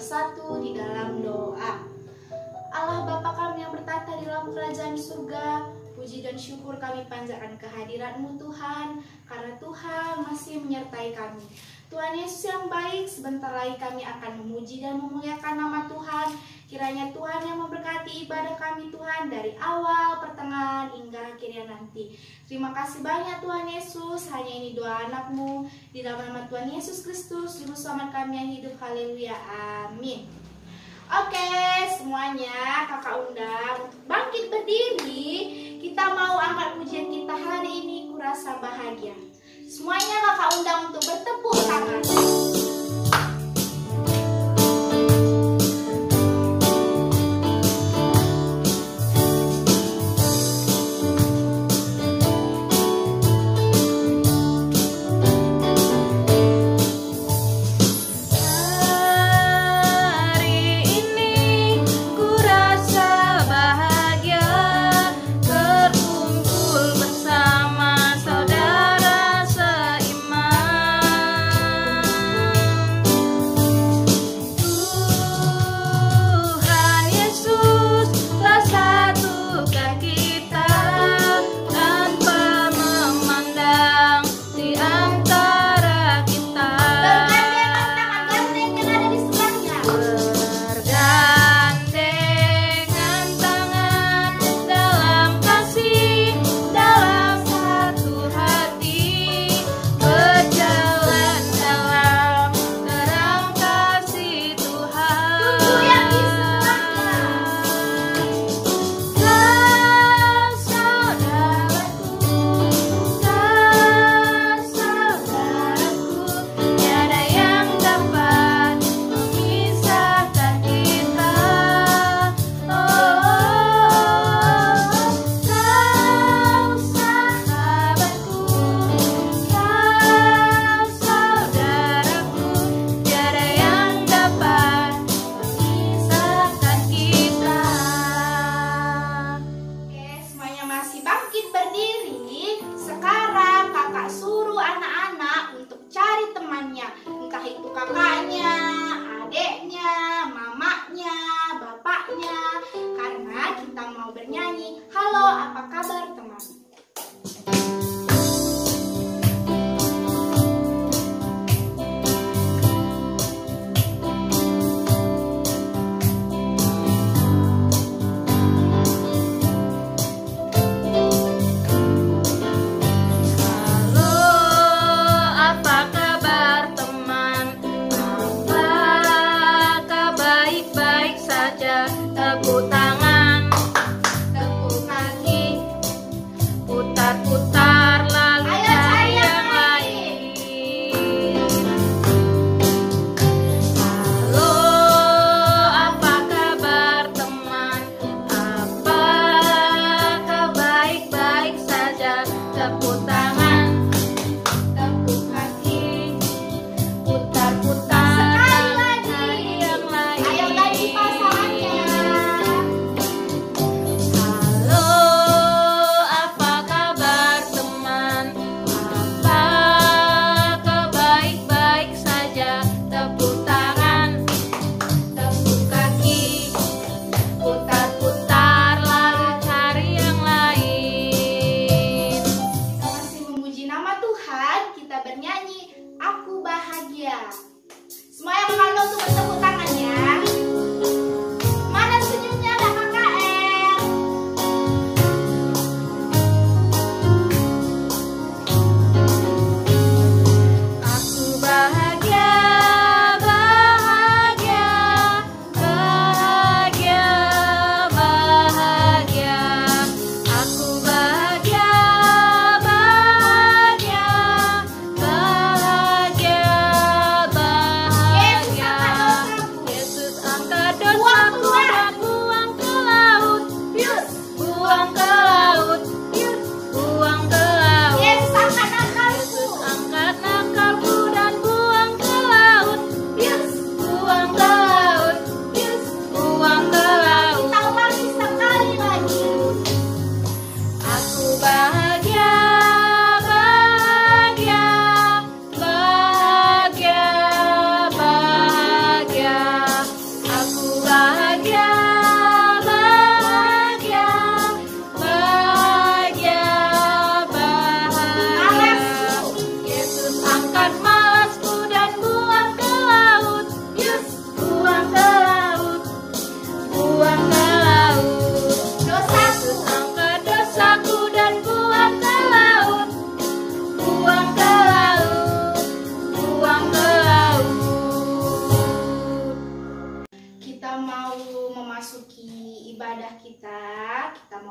bersatu di dalam doa. Allah Bapa kami yang bertata di dalam kerajaan surga, puji dan syukur kami panjatkan kehadirat-Mu Tuhan, karena Tuhan masih menyertai kami. Tuhan Yesus yang baik, sebentar lagi kami akan memuji dan memuliakan nama Tuhan. Kiranya Tuhan yang memberkati ibadah kami Tuhan dari awal, pertengahan, hingga akhirnya nanti. Terima kasih banyak Tuhan Yesus, hanya ini doa anak-Mu. Di dalam nama Tuhan Yesus Kristus, Juru Selamat kami yang hidup, haleluya, amin. Oke, semuanya kakak undang untuk bangkit berdiri. Kita mau angkat pujian kita hari ini, Kurasa Bahagia. Semuanya kakak undang untuk bertepuk tangan.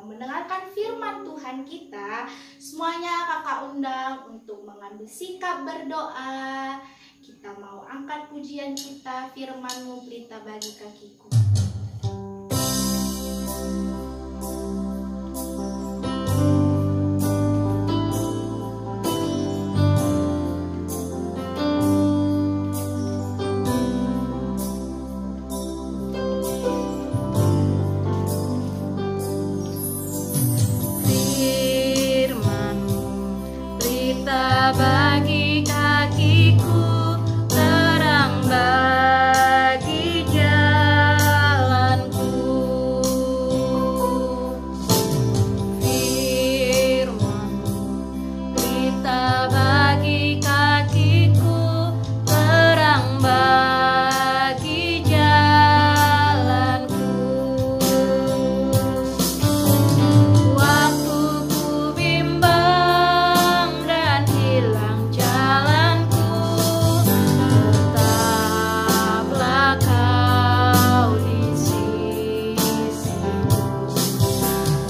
mau mendengarkan firman Tuhan kita, semuanya kakak undang untuk mengambil sikap berdoa. Kita mau angkat pujian kita, firman-Mu berita bagi kakiku. Bagi kakiku, terang bagi jalanku. Firman-Mu, berita bagi kakiku, terang bagi jalanku. Waktu ku bimbang dan hilang jalanku, tetaplah Kau di sisiku,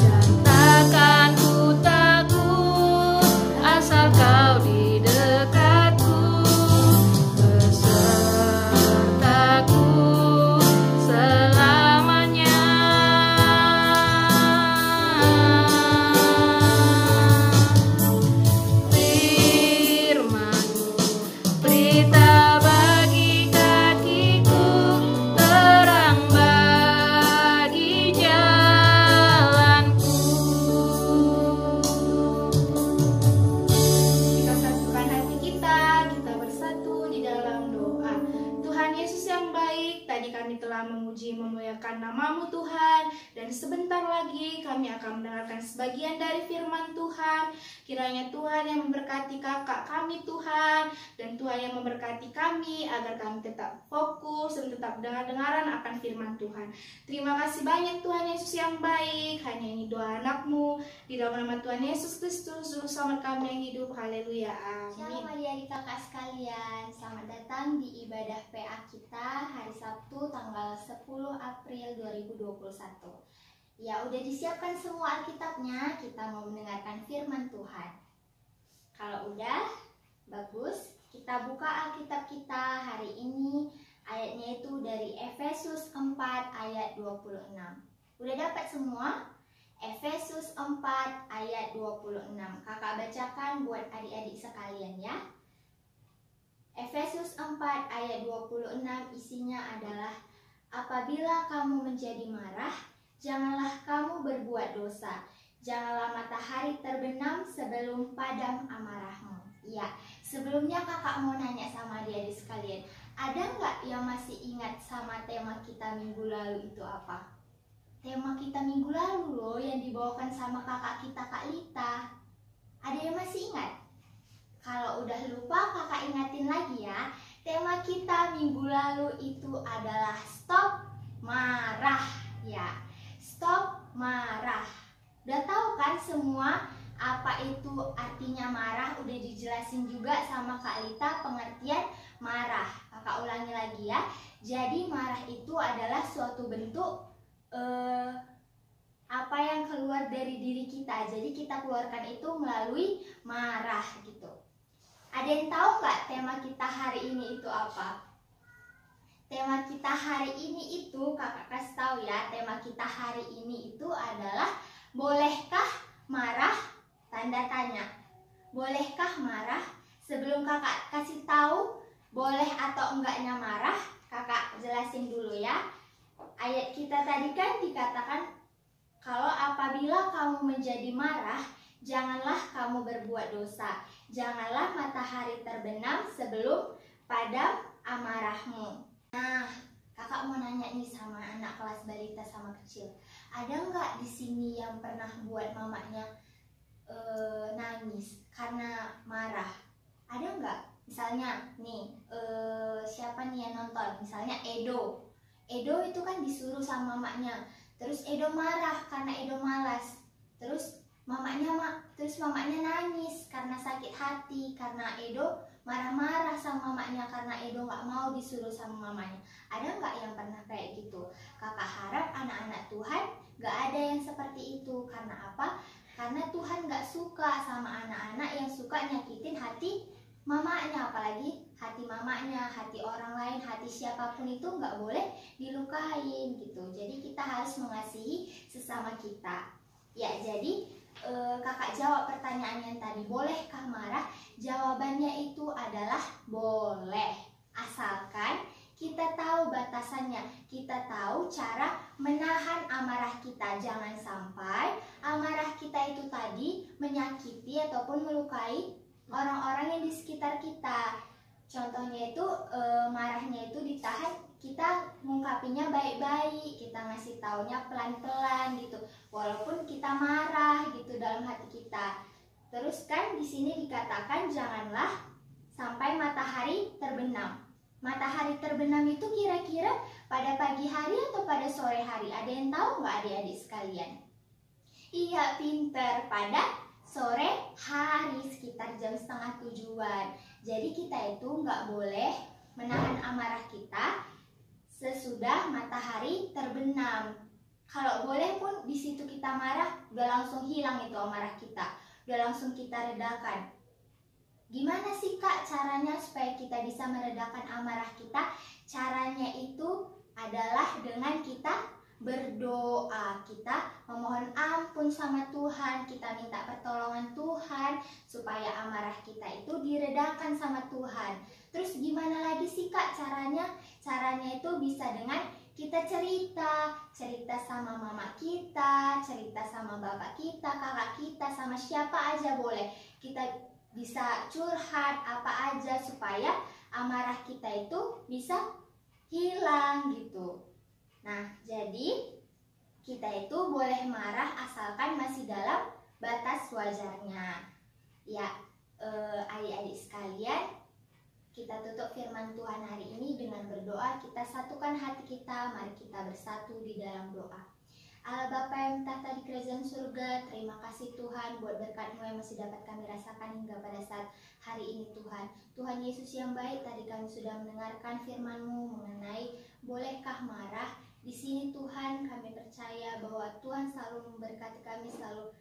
dan takkan ku takut asal Kau di dekatku, besertaku selamanya. Firman-Mu, berita bagi kakiku, terang bagi jalanku. Kita satukan hati kita bersatu di dalam doa. Tuhan Yesus yang baik, tadi kami telah memuji memuliakan nama-Mu Tuhan, dan sebentar lagi kami akan mendengarkan sebagian dari firman Tuhan. Kiranya Tuhan yang memberkati kakak kami Tuhan, dan Tuhan yang memberkati kami agar kami tetap fokus dan tetap dengar-dengaran akan firman Tuhan. Terima kasih banyak Tuhan Yesus yang baik. Hanya ini doa anak-Mu, di dalam nama Tuhan Yesus Kristus, Juru Selamat kami yang hidup. Haleluya, Shalom amin. adik-adik kakak sekalian, selamat datang di ibadah PA kita hari Sabtu tanggal 10 April 2021. Ya, udah disiapkan semua Alkitabnya, kita mau mendengarkan firman Tuhan. Kalau udah, bagus, kita buka Alkitab kita hari ini, ayatnya itu dari Efesus 4 ayat 26. Udah dapat semua? Efesus 4 ayat 26. Kakak bacakan buat adik-adik sekalian ya. Efesus 4 ayat 26 isinya adalah, apabila kamu menjadi marah, janganlah kamu berbuat dosa. Janganlah matahari terbenam sebelum padam amarahmu. Iya, sebelumnya kakak mau nanya sama adik-adik sekalian, ada nggak yang masih ingat sama tema kita minggu lalu itu apa? Tema kita minggu lalu loh yang dibawakan sama kakak kita Kak Lita. Ada yang masih ingat? Kalau udah lupa kakak ingatin lagi ya. Tema kita minggu lalu itu adalah stop marah ya. Stop marah. Udah tahu kan semua apa itu artinya marah? Udah dijelasin juga sama Kak Lita pengertian marah. Kakak ulangi lagi ya. Jadi marah itu adalah suatu bentuk apa yang keluar dari diri kita. Jadi kita keluarkan itu melalui marah gitu. Ada yang tahu nggak tema kita hari ini itu apa? Tema kita hari ini itu kakak kasih tahu ya. Tema kita hari ini itu adalah bolehkah marah? Tanda tanya. Bolehkah marah? Sebelum kakak kasih tahu boleh atau enggaknya marah, kakak jelasin dulu ya. Ayat kita tadi kan dikatakan kalau apabila kamu menjadi marah, janganlah kamu berbuat dosa. Janganlah matahari terbenam sebelum padam amarahmu. Nah, kakak mau nanya nih sama anak kelas balita sama kecil. Ada nggak di sini yang pernah buat mamanya nangis karena marah? Ada nggak? Misalnya nih, siapa nih yang nonton? Misalnya Edo. Edo itu kan disuruh sama mamanya. Terus Edo marah karena Edo malas. Terus mamanya nangis karena sakit hati karena Edo marah-marah sama mamanya karena Edo nggak mau disuruh sama mamanya. Ada nggak yang pernah kayak gitu? Kakak harap anak-anak Tuhan nggak ada yang seperti itu. Karena apa? Karena Tuhan nggak suka sama anak-anak yang suka nyakitin hati mamanya, apalagi hati mamanya, hati orang lain, hati siapapun itu nggak boleh dilukain gitu. Jadi kita harus mengasihi sesama kita. Ya, jadi kakak jawab pertanyaan yang tadi, bolehkah marah? Jawabannya itu adalah boleh, asalkan kita tahu batasannya, kita tahu cara menahan amarah kita. Jangan sampai amarah kita itu tadi menyakiti ataupun melukai orang-orang yang di sekitar kita. Contohnya itu marahnya itu ditahan, kita ngungkapinya baik-baik, kita ngasih taunya pelan-pelan gitu, walaupun kita marah gitu dalam hati kita. Terus kan di sini dikatakan janganlah sampai matahari terbenam. Matahari terbenam itu kira-kira pada pagi hari atau pada sore hari? Ada yang tahu nggak adik-adik sekalian? Iya, pinter, pada sore hari sekitar jam 6:30-an. Jadi kita itu nggak boleh menahan amarah kita sesudah matahari terbenam. Kalau boleh pun di situ kita marah, udah langsung hilang itu amarah kita, udah langsung kita redakan. Gimana sih Kak caranya supaya kita bisa meredakan amarah kita? Caranya itu adalah dengan kita berdoa, kita memohon ampun sama Tuhan, kita minta pertolongan Tuhan supaya amarah kita itu diredakan sama Tuhan. Terus gimana lagi sih Kak caranya? Caranya itu bisa dengan kita cerita sama mama kita, cerita sama bapak kita, kakak kita, sama siapa aja boleh. Kita bisa curhat apa aja supaya amarah kita itu bisa hilang gitu. Nah, jadi kita itu boleh marah asalkan masih dalam batas wajarnya. Ya, adik-adik sekalian, kita tutup firman Tuhan hari ini dengan berdoa. Kita satukan hati kita, mari kita bersatu di dalam doa. Allah Bapa yang bertahta di kerajaan surga, terima kasih Tuhan buat berkat-Mu yang masih dapat kami rasakan hingga pada saat hari ini Tuhan. Tuhan Yesus yang baik, tadi kami sudah mendengarkan firman-Mu mengenai bolehkah marah. Di sini Tuhan kami percaya bahwa Tuhan selalu memberkati kami, selalu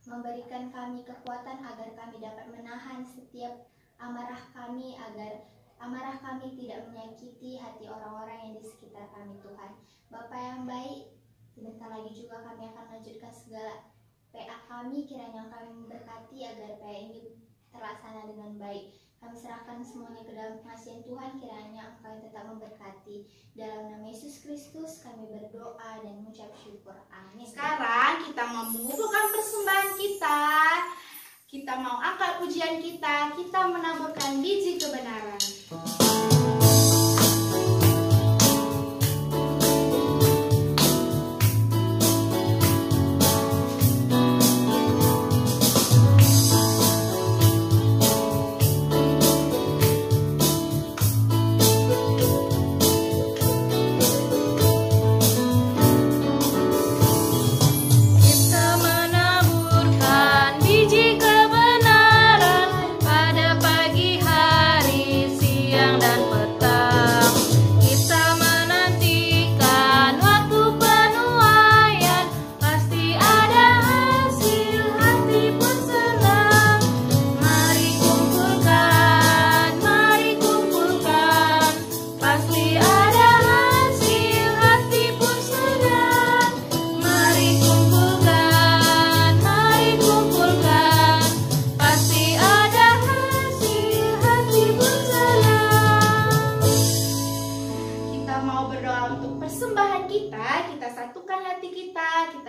memberikan kami kekuatan agar kami dapat menahan setiap amarah kami, agar amarah kami tidak menyakiti hati orang-orang yang di sekitar kami Tuhan. Bapa yang baik, sebentar lagi juga kami akan melanjutkan segala PA kami, kiranya kami memberkati agar PA ini terlaksana dengan baik. Kami serahkan semuanya ke dalam pengasihan Tuhan, kiranya Engkau yang tetap memberkati. Dalam nama Yesus Kristus kami berdoa dan mengucap syukur. Amin. Sekarang kita mau mengumpulkan persembahan kita. Kita mau angkat pujian kita. Kita menaburkan biji kebenaran.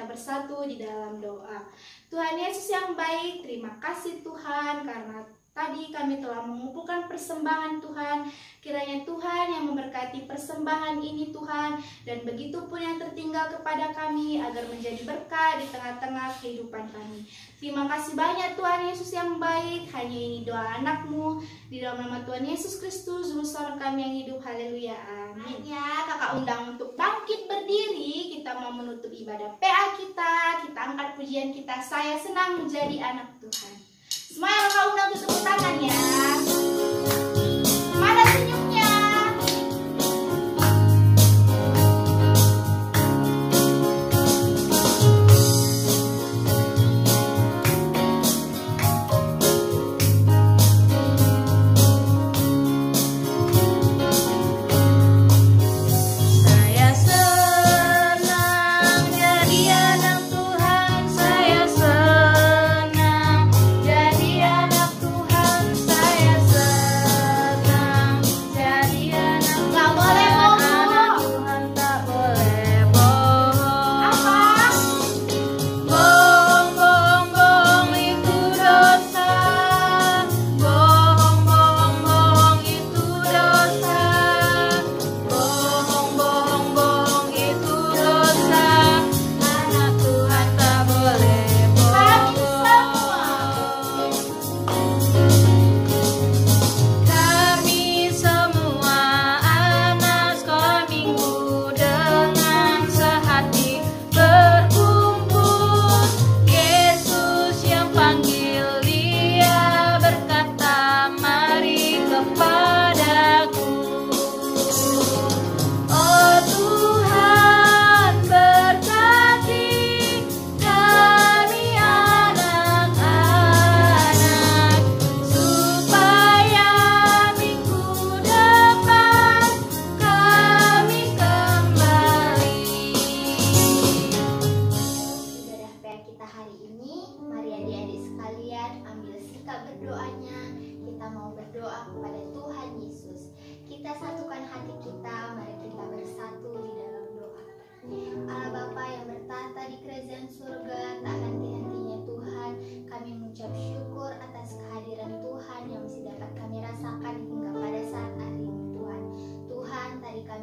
Bersatu di dalam doa. Tuhan Yesus yang baik, terima kasih Tuhan karena tadi kami telah mengumpulkan persembahan Tuhan. Kiranya Tuhan yang memberkati persembahan ini Tuhan, dan begitu pun yang tertinggal kepada kami agar menjadi berkat di tengah-tengah kehidupan kami. Terima kasih banyak Tuhan Yesus yang baik. Hanya ini doa anak-Mu di dalam nama Tuhan Yesus Kristus, Juru Selamat kami yang hidup. Haleluya, amin. Ya, kakak undang untuk bangkit berdiri. Kita mau menutup ibadah PA kita. Kita angkat pujian kita, saya senang menjadi anak Tuhan. Semuanya kakak undang untuk tepuk tangan ya.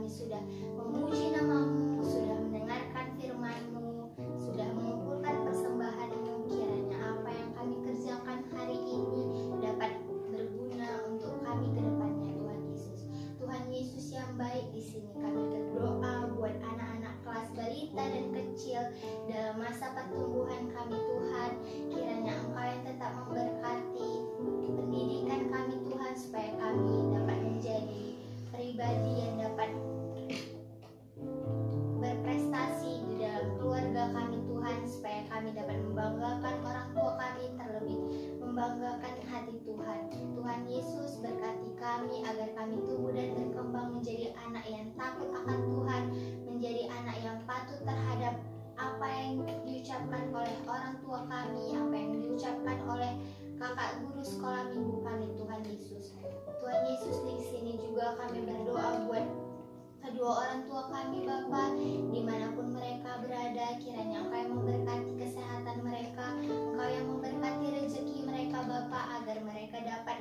kami sudah memuji nama-Mu, sudah mendengarkan firman-Mu, sudah mengumpulkan persembahan-Mu. Kiranya apa yang kami kerjakan hari ini dapat berguna untuk kami ke depannya, Tuhan Yesus. Tuhan Yesus yang baik, di sini kami berdoa buat anak-anak kelas balita dan kecil dalam masa pertumbuhan kami, Tuhan. Kiranya Engkau yang tetap memberkati pendidikan kami, Tuhan, supaya kami dapat menjadi pribadi yang dapat berprestasi di dalam keluarga kami, Tuhan, supaya kami dapat membanggakan orang tua kami, terlebih membanggakan hati Tuhan. Tuhan Yesus, berkati kami agar kami tumbuh dan berkembang menjadi anak yang takut akan Tuhan, menjadi anak yang patuh terhadap apa yang diucapkan oleh orang tua kami, apa yang diucapkan oleh kakak guru sekolah minggu kami, Tuhan Yesus. Tuhan Yesus, di sini juga kami berdoa buat kedua orang tua kami, Bapa, dimanapun mereka berada. Kiranya Engkau yang memberkati kesehatan mereka, Engkau yang memberkati rezeki mereka, Bapa, agar mereka dapat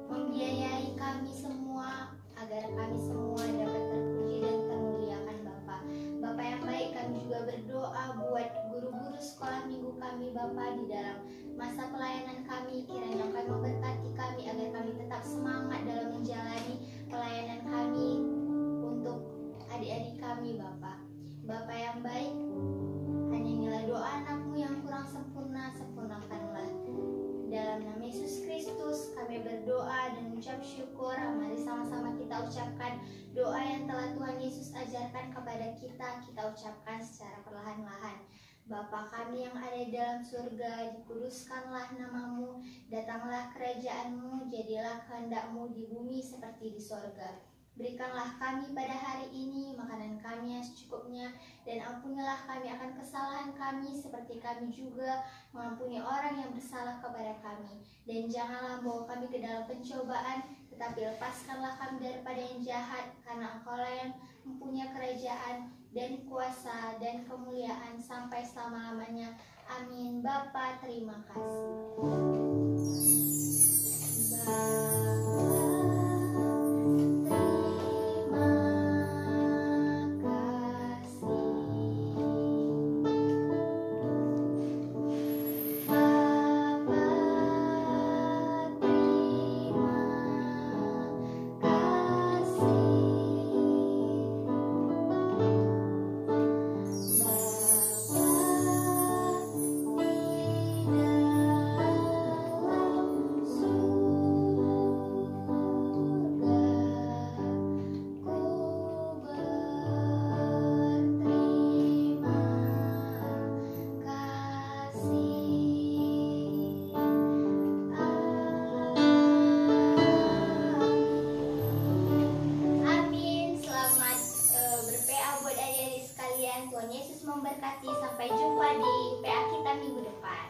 membiayai kami semua, agar kami semua dapat terpuji dan termuliakan, Bapa. Bapa yang baik, kami juga berdoa buat guru-guru sekolah minggu kami, Bapa, di dalam masa pelayanan kami. Kiranya Engkau yang memberkati kami agar kami tetap semangat dalam menjalani pelayanan kami untuk adik-adik kami, Bapa. Bapa yang baik, hanya doa anak-Mu yang kurang sempurna, sempurnakanlah. Dalam nama Yesus Kristus kami berdoa dan mengucap syukur. Mari sama-sama kita ucapkan doa yang telah Tuhan Yesus ajarkan kepada kita. Kita ucapkan secara perlahan-lahan. Bapa kami yang ada di dalam surga, dikuduskanlah nama-Mu, datanglah kerajaan-Mu, jadilah kehendak-Mu di bumi seperti di sorga. Berikanlah kami pada hari ini makanan kami yang secukupnya, dan ampunilah kami akan kesalahan kami seperti kami juga mengampuni orang yang bersalah kepada kami. Dan janganlah membawa kami ke dalam pencobaan, tetapi lepaskanlah kami daripada yang jahat, karena Engkau-lah yang mempunyai kerajaan dan kuasa dan kemuliaan sampai selama-lamanya. Amin. Bapa, terima kasih. Tuhan Yesus memberkati. Sampai jumpa di PA kita minggu depan.